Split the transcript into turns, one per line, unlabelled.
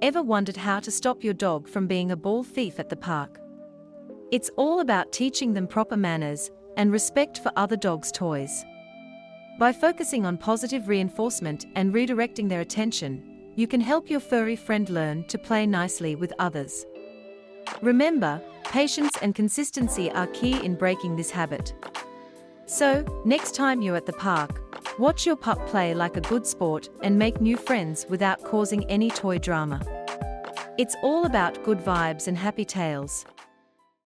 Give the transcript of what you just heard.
Ever wondered how to stop your dog from being a ball thief at the park? It's all about teaching them proper manners and respect for other dogs' toys. By focusing on positive reinforcement and redirecting their attention, you can help your furry friend learn to play nicely with others. Remember, patience and consistency are key in breaking this habit. So, next time you're at the park, watch your pup play like a good sport and make new friends without causing any toy drama. It's all about good vibes and happy tales.